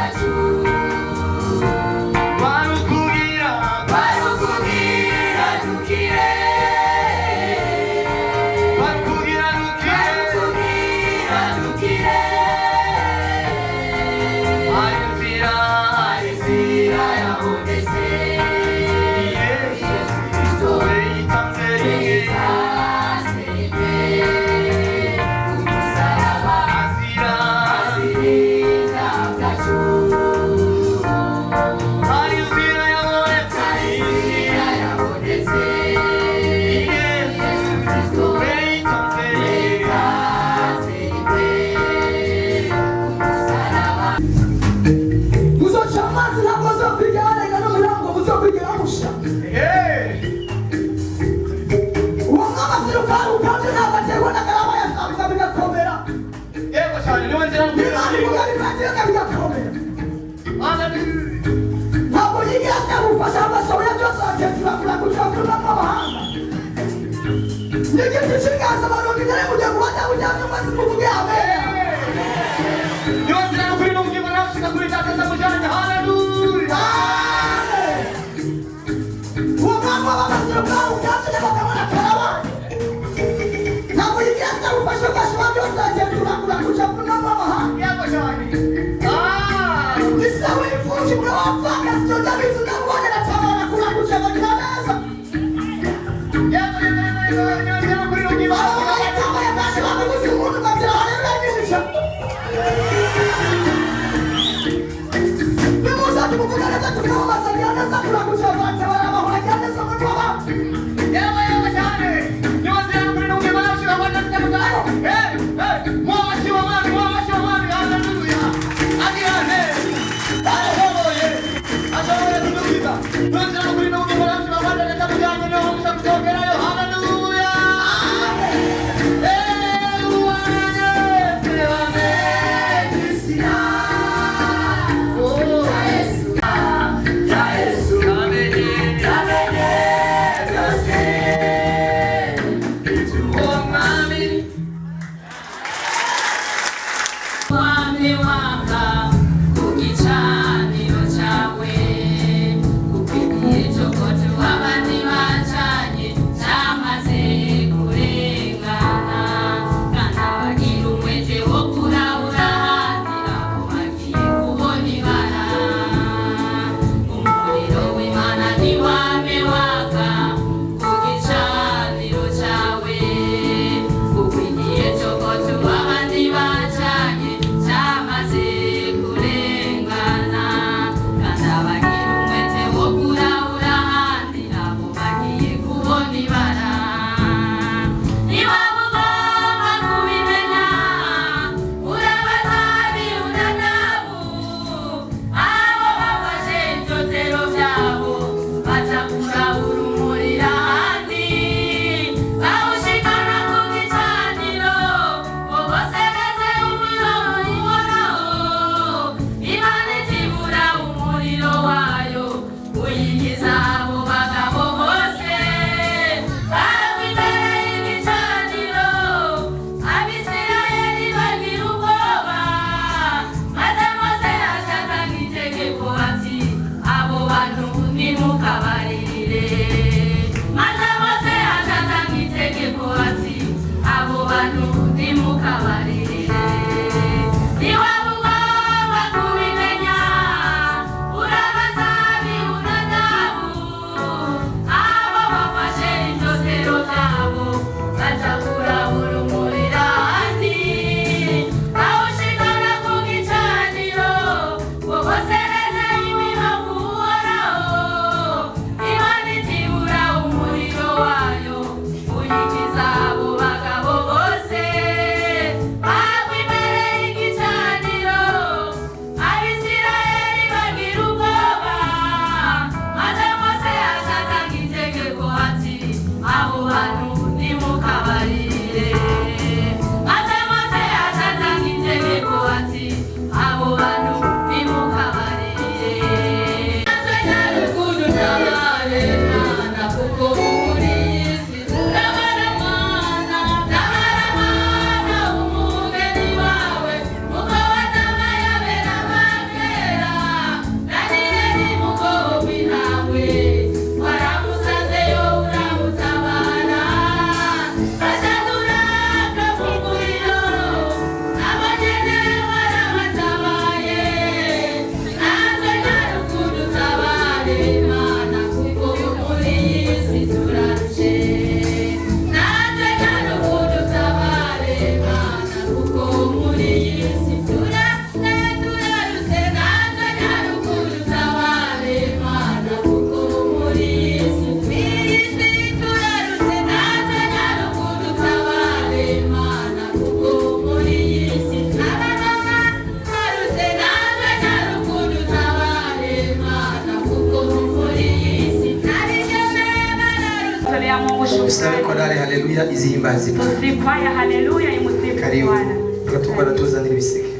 Kumusi Tusabe korale haleluya izihimbaze. Tusikwaya haleluya imusifu Bwana. Tukora tuzanira ibiseke.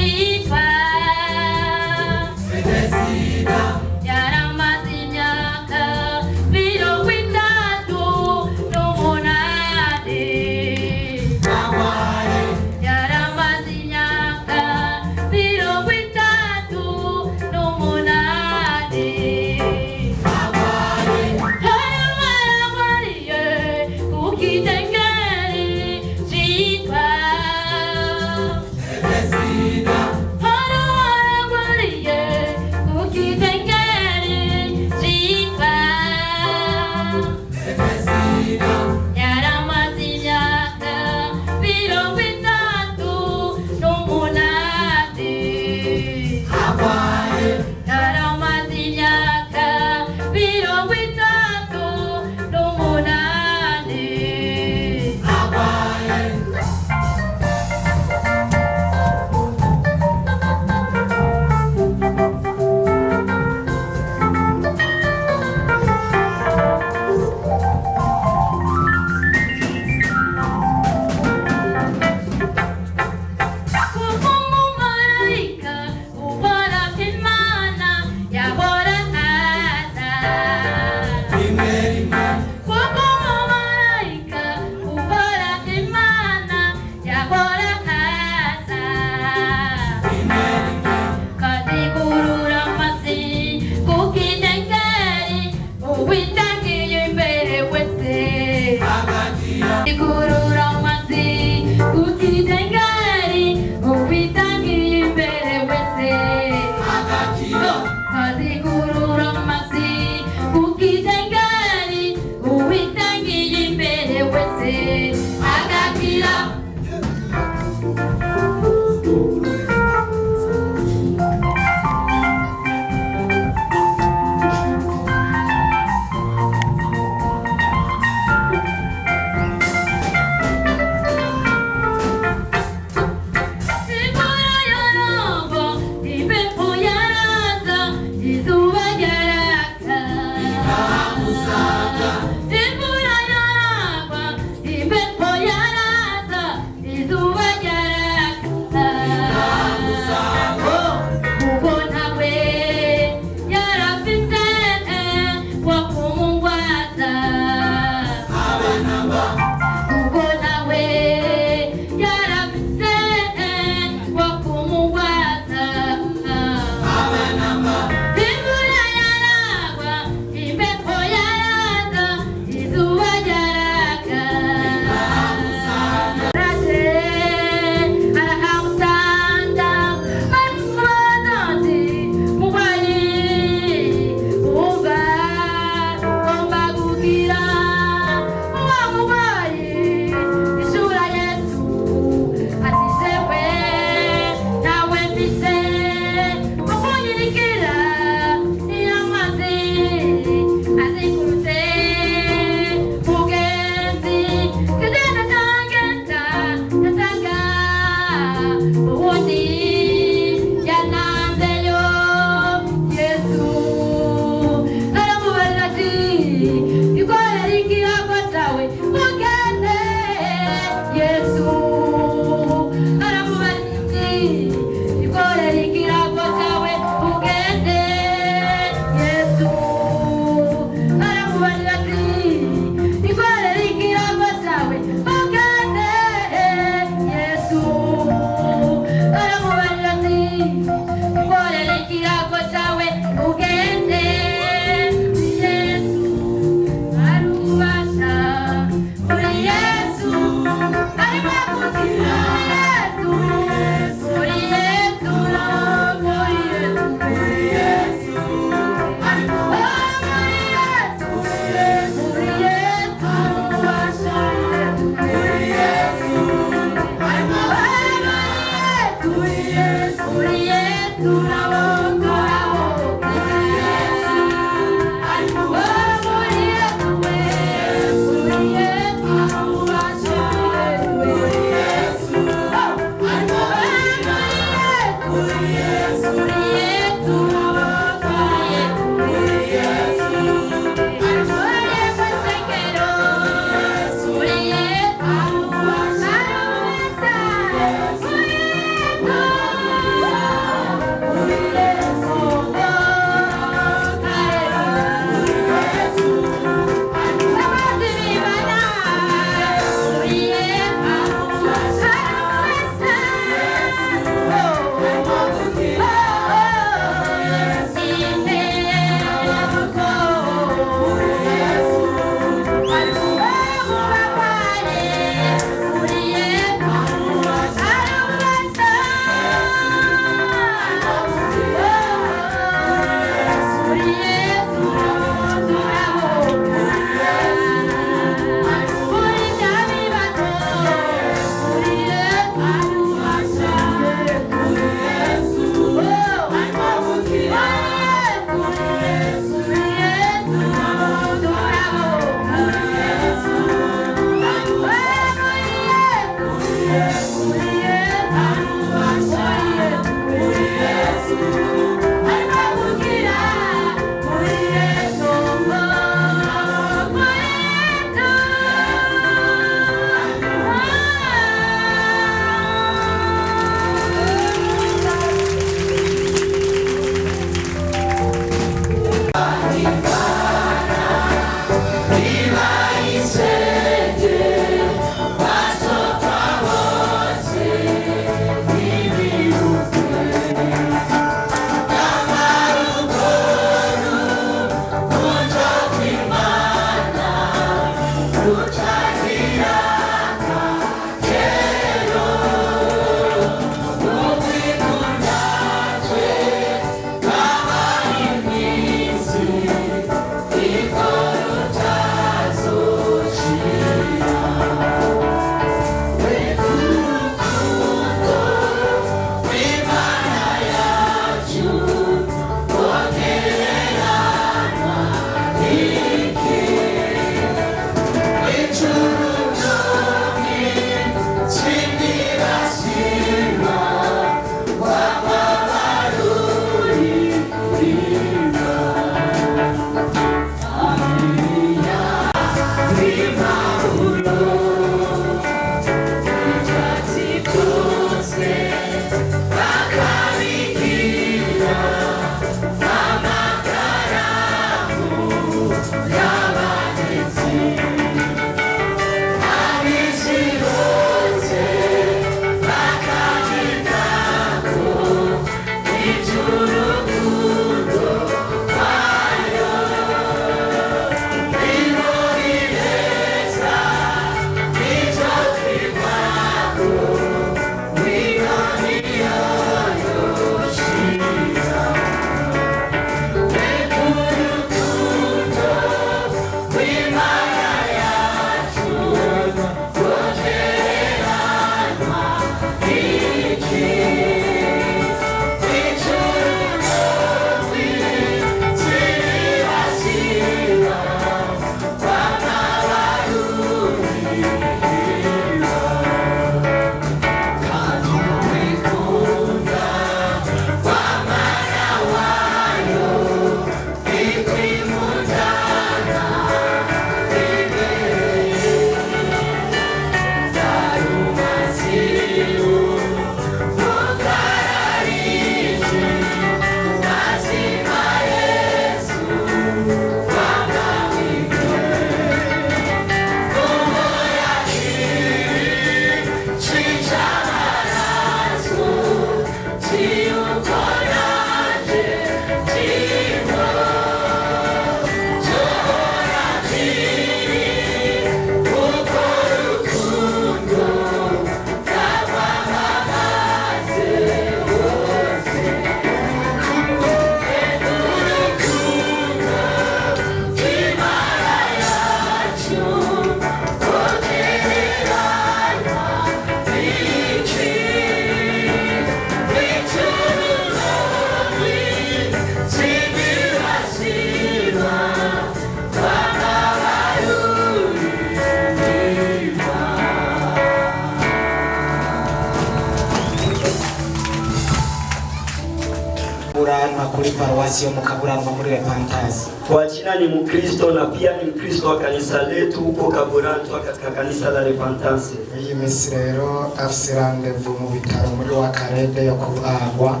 kuri paruwasi yo mu Kaburanwa muri Repentance. Kwa jina ni Mkristo na pia ni Mkristo wa kanisa letu huko Kaburanwa katika kanisa la Repentance. Iyi misi rero afise rendezvous mu bitaro muri Wakarede yo kubagwa.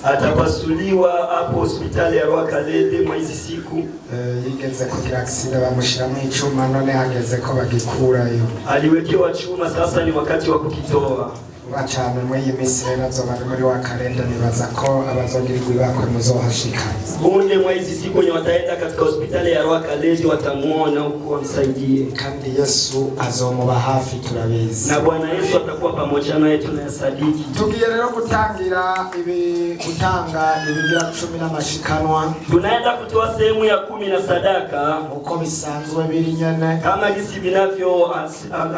Atapasuliwa hapo hospitali ya Rwakalede mwezi siku. Yigeze kugira accident bamushiramo icuma none hageze ko bagikurayo. Aliwekewa chuma sasa ni wakati wa kukitoa. Bacane muri misi rero azobari muri Wakarede nibaza ko abazogirirwa ibakwe muzohashika. Bunde mwezi siku ni wataenda katika hospitali ya Rwakalede watamuona huko wamsaidie. Kandi Yesu azomuba hafi turabizi. Na Bwana Yesu atakuwa pamoja naye tunasadiki. Tugiye rero gutanga gutanga ibigira 10 n'amashikanwa. Tunaenda kutoa sehemu ya 10 na sadaka uko bisanzwe biri nyene kama gisi binavyo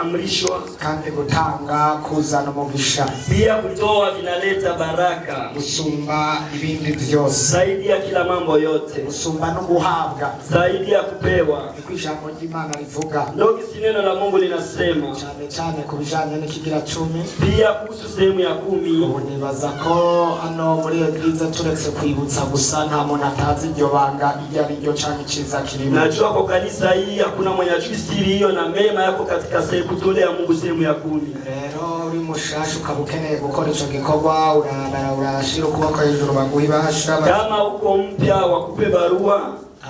amrishwa. Kandi gutanga kuzana umugisha. Pia kutoa vinaleta baraka. Usumba ibindi byose. Zaidi ya kila mambo yote. Usumba no guhabwa. Zaidi ya kupewa. Ijambo ry'Imana rivuga. Ndio gisi neno la Mungu linasema. Cyane kubijanye n'ikigira 10. Pia kuhusu sehemu ya 10. Ubu nibaza ko ano muri eglise turetse kwibutsa gusa nta muntu atazi iryo banga iryo ari ryo cyane ciza kirimo. Najua kwa kanisa hii hakuna mwenye ajui siri hiyo na mema yako katika sehemu kutolea Mungu sehemu ya 10. Rero uri mushasha ukabukeneye gukora ico gikorwa urashira ukuboko hejuru baguhibasha. Kama uko mpya wakupe barua.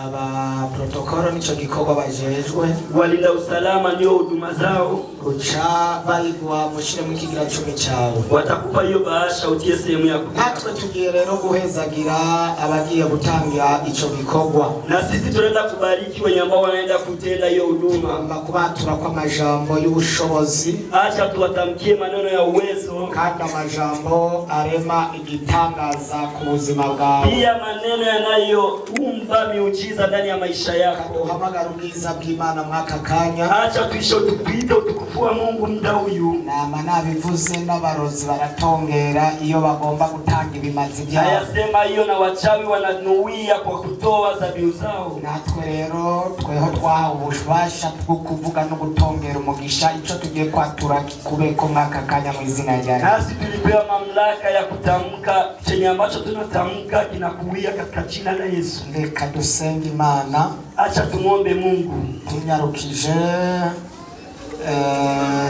Aba protokolo nico gikorwa bajejwe. Walinda usalama ndio huduma zao. Ucha baigwa mushire mu kigira 10 cyawe. Watakupa hiyo bahasha utie sehemu ya 10. Natwe tugiye rero guhezagira abagiye gutangira ico gikorwa. Na sisi tunaenda kubariki wenye ambao wanaenda kutenda hiyo huduma. Kubatura kwa majambo y'ubushobozi. Acha tuwatamkie maneno ya uwezo. Kandi amajambo arema igitangaza ku buzima bwawe. Pia maneno yanayoumba miujiza ndani ya maisha yako. Uhamagara ubwiza bw'Imana mwaka kanya. Acha tuisho tupite utukufu wa Mungu muda huyu. Na mana bivuze n'abarozi baratongera iyo bagomba gutanga ibimazi byabo. Ayasema hiyo na wachawi wananuia kwa kutoa dhabihu zao. Natwe rero tweho twahawe ububasha bwo kuvuga no gutongera umugisha ico tugiye kwatura kubeko mwaka kanya mu izina rya Yesu. Nasi tulipewa mamlaka ya kutamka chenye ambacho tunatamka kinakuia katika jina la Yesu. Reka dusenge Imana. Acha tumuombe Mungu. Tunyarukije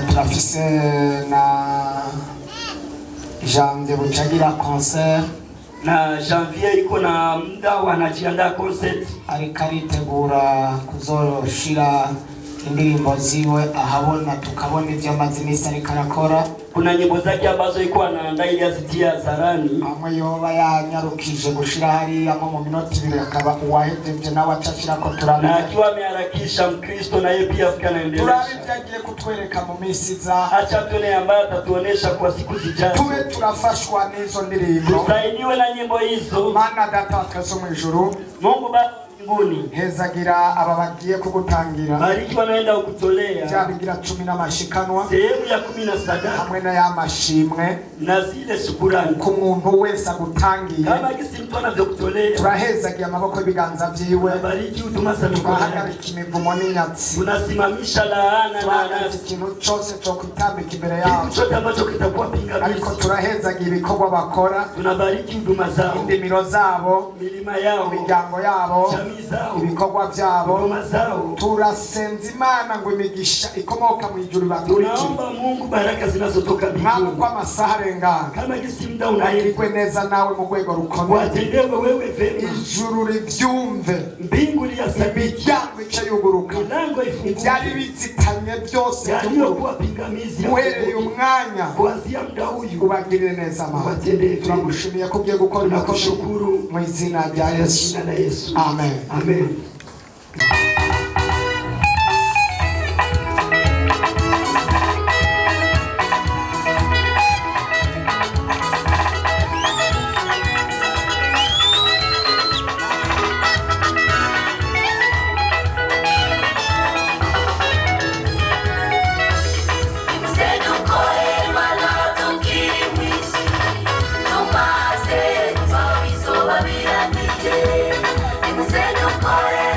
turafise na janvier bucagira concert. Na janvier iko na muda wanajiandaa concert. Ariko aritegura kuzoshira indirimbo ziwe ahabona tukabona ivyo amazimisi ariko arakora. Kuna nyimbo zake ambazo iko anaandaa ili azitie hadharani. Amwe yoba yanyarukije gushira hari amo mu minota 2 akaba uwahejeje nawe acashira ko turabona. Na akiwa ameharakisha Mkristo na yeye pia akanaendelea. Turabivyagiye kutwereka mu misi za. Acha tuone ambaye atatuonesha kwa siku zijazo. Tube turafashwa n'izo ndirimbo. Tusaidiwe na nyimbo hizo. Mana data twese mu ijuru. Mungu Baba mbinguni. Hezagira ababagiye kugutangira. Bariki wanaenda kukutolea. Byabigira 10 n'amashikanwa. Sehemu ya 10 na sadaka. Hamwe na yamashimwe. Na zile shukrani. Ku muntu wese agutangiye. Kama gisi mtu anavyokutolea. Turahezagira amaboko y'ibiganza byiwe. Bariki utuma za mikono. Tuhagarika imivumo n'inyatsi. Unasimamisha laana na nafsi. Ikintu cyose cyo kwitambika imbere yawe. Kitu chote ambacho kitakuwa pingamizi. Ariko turahezagira ibikorwa bakora. Tunabariki huduma zao. Indimiro zabo. Milima yao. Imiryango yabo. Zao. Ibikorwa byabo. Huduma zao. Turasenza Imana ngo imigisha ikomoka mu ijuru baturiki. Tunaomba Mungu baraka zinazotoka mbinguni. Ntabwo kwa masaha arengana. Kama gisi muda unairikwe neza nawe mu rwego rukomeye. Watendewe wewe vema. Ijuru rivyumve. Mbingu liyasabiki. Imiryango icayuguruka. Milango ifunguke. Byari bizitanye byose. Yaliyokuwa pingamizi. Uhereye umwanya. Kuanzia muda huyu. Ubagirire neza Mana. Turagushimiye ko ugiye gukora nakushukuru mu izina rya Yesu. Amen. Amen. Kore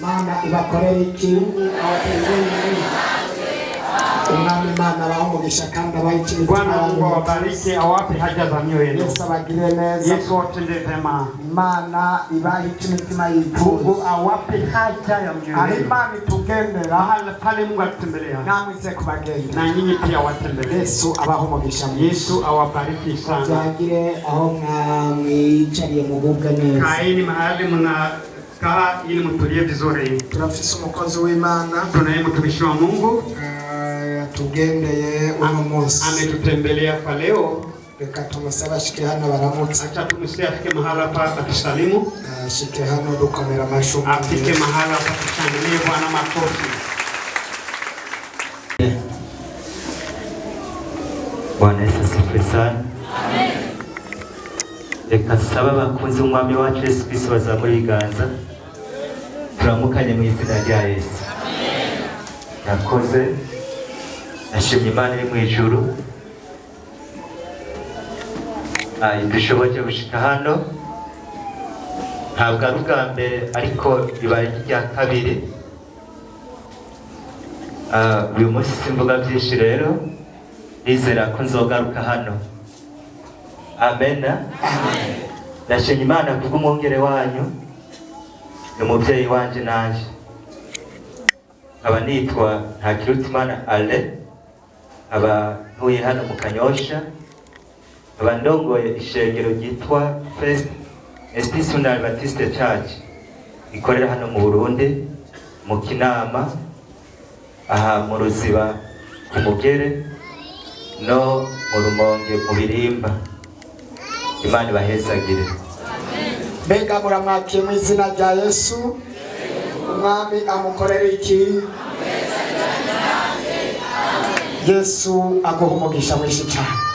Mana ibakorera iki abategura Umwami Imana abamugisha kandi abayikiye. Bwana Mungu awabariki, awape haja za mioyo yenu. Yesu abagire neza. Yesu atende vema. Imana ibahiche imitima yifuza. Mungu awape haja ya mioyo yenu. Imana itugendera. Mahali pale Mungu atutembelea. Namwe ize kubagenda. Na nyinyi pia watembelee. Yesu abahumugisha. Yesu awabariki sana. Byagire aho mwicariye mu bubwa neza. Kaeni mahali mnakaa ili mtulie vizuri. Tunafisa umukozi w'Imana. Tunaye mtumishi wa Mungu. Tugendeye uno munsi. Ametutembelea kwa leo. Reka tumusaba ashike hano baramutse. Acha tumusie afike mahali hapa atusalimu. Ashike hano dukomera amashu. Afike mahali hapa tushangilie Bwana makofi. Bwana Yesu asifiwe sana. Amen. Reka saba bakunze umwami wacu Yesu Kristo bazamura ibiganza. Turamukanye mu izina rya Yesu. Amen. Nakoze. Nashimye Imana iri mu ijuru. Idushoboje gushika hano. Ntabwo ari ubwa mbere ariko ibaye rya kabiri. Uyu munsi simvuga byinshi rero. Nizera ko nzogaruka hano. Amen. Amen. Nashimye Imana kubw'umwongere wanyu. Ni umubyeyi wanje nanje. Aba nitwa Ntakirutimana Ale. Aba ntuye hano mu Kanyosha. Aba ndongoye ishengero ryitwa First Institutional Baptist Church. Ikorera hano mu Burundi, mu Kinama, aha mu Ruziba, ku Mugere, no mu Rumonge, mu Birimba. Imana ibahezagire. Mbega muramwakiye mu izina rya Yesu. Umwami amukorera iki? Yesu aguha umugisha mwinshi cyane.